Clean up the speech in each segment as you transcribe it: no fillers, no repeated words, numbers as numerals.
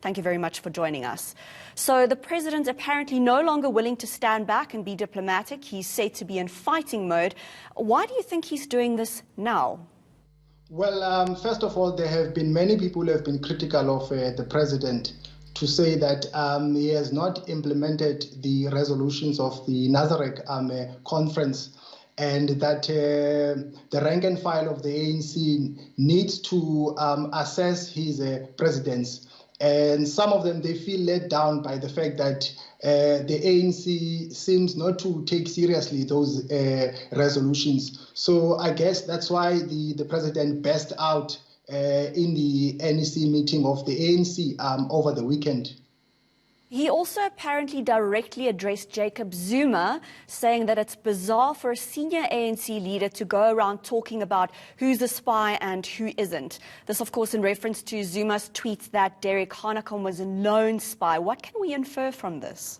Thank you very much for joining us. So the president apparently no longer willing to stand back and be diplomatic. He's said to be in fighting mode. Why do you think he's doing this now? Well, first of all, there have been many people who have been critical of the president to say that he has not implemented the resolutions of the Nazareth conference, and that the rank and file of the ANC needs to assess his presidency. And some of them, they feel let down by the fact that the ANC seems not to take seriously those resolutions. So I guess that's why the president burst out in the NEC meeting of the ANC over the weekend. He also apparently directly addressed Jacob Zuma, saying that it's bizarre for a senior ANC leader to go around talking about who's a spy and who isn't. This, of course, in reference to Zuma's tweets that Derek Hanekom was a known spy. What can we infer from this?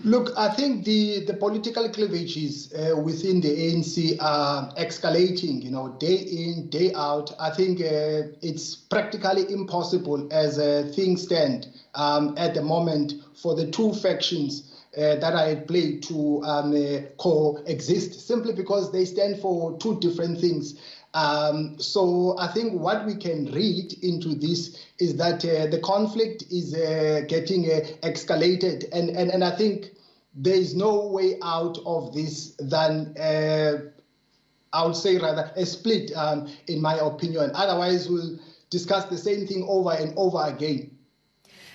Look, I think the political cleavages within the ANC are escalating, day in, day out. I think it's practically impossible as things stand at the moment for the two factions that are at play to coexist, simply because they stand for two different things. So I think what we can read into this is that the conflict is getting escalated, and I think there is no way out of this than, I would say rather, a split, in my opinion. Otherwise, we'll discuss the same thing over and over again.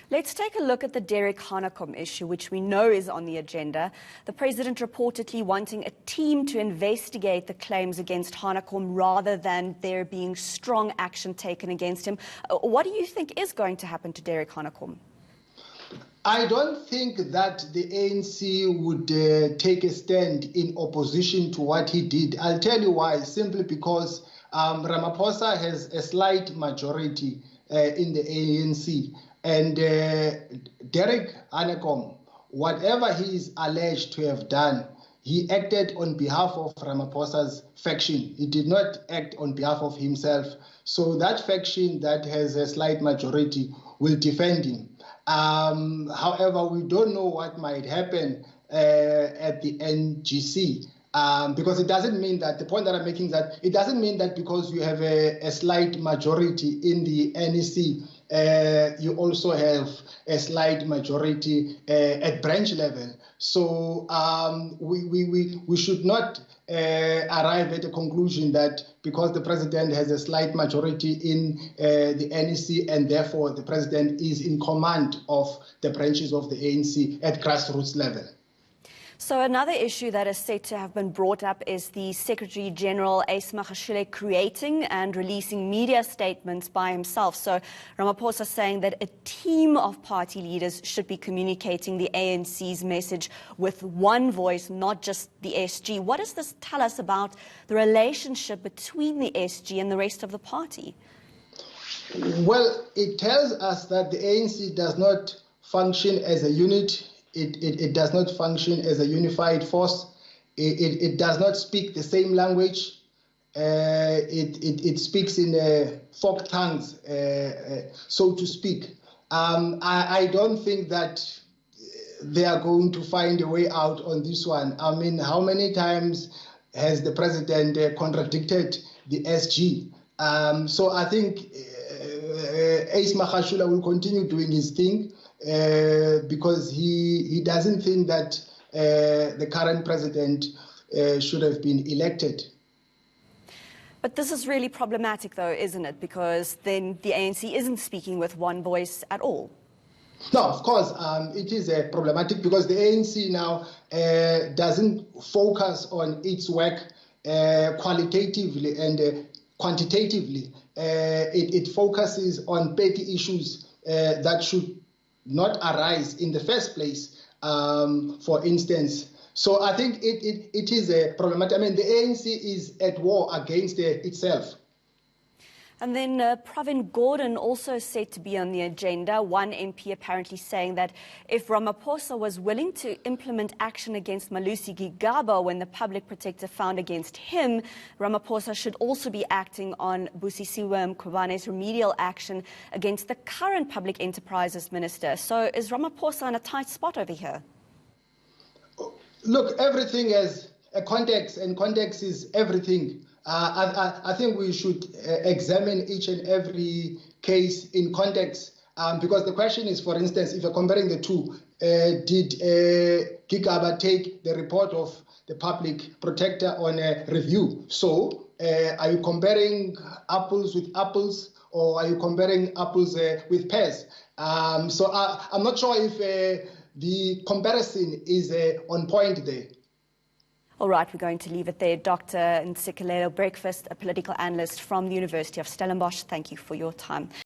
Let's take a look at the Derek Hanekom issue, which we know is on the agenda. The president reportedly wanting a team to investigate the claims against Hanekom rather than there being strong action taken against him. What do you think is going to happen to Derek Hanekom? I don't think that the ANC would take a stand in opposition to what he did. I'll tell you why. Simply because Ramaphosa has a slight majority in the ANC. And Derek Hanekom, whatever he is alleged to have done, he acted on behalf of Ramaphosa's faction. He did not act on behalf of himself. So that faction that has a slight majority will defend him. However, we don't know what might happen at the NGC. Because it doesn't mean that, the point that I'm making is that it doesn't mean that because you have a slight majority in the NEC, you also have a slight majority at branch level. So we should not arrive at a conclusion that because the president has a slight majority in the NEC and therefore the president is in command of the branches of the ANC at grassroots level. So another issue that is said to have been brought up is the Secretary General Ace Magashule creating and releasing media statements by himself. So Ramaphosa saying that a team of party leaders should be communicating the ANC's message with one voice, not just the SG. What does this tell us about the relationship between the SG and the rest of the party? Well, it tells us that the ANC does not function as a unit. It does not function as a unified force. It does not speak the same language. It speaks in folk tongues, so to speak. I don't think that they are going to find a way out on this one. I mean, how many times has the president contradicted the SG? So I think Ace Magashule will continue doing his thing. Because he doesn't think that the current president should have been elected. But this is really problematic, though, isn't it? Because then the ANC isn't speaking with one voice at all. No, of course, it is problematic because the ANC now doesn't focus on its work qualitatively and quantitatively. It focuses on petty issues that should not arise in the first place, for instance. So I think it is a problematic. I mean, the ANC is at war against itself. And then Pravin Gordhan also said to be on the agenda. One MP apparently saying that if Ramaphosa was willing to implement action against Malusi Gigaba when the public protector found against him, Ramaphosa should also be acting on Busisiwe Mkhwebane's remedial action against the current public enterprises minister. So is Ramaphosa in a tight spot over here? Look, everything has a context, and context is everything. I think we should examine each and every case in context, because the question is, for instance, if you're comparing the two, did Gigaba take the report of the public protector on a review? So are you comparing apples with apples, or are you comparing apples with pears? So I'm not sure if the comparison is on point there. All right, we're going to leave it there. Dr. Ntsikelelo Breakfast, a political analyst from the University of Stellenbosch, thank you for your time.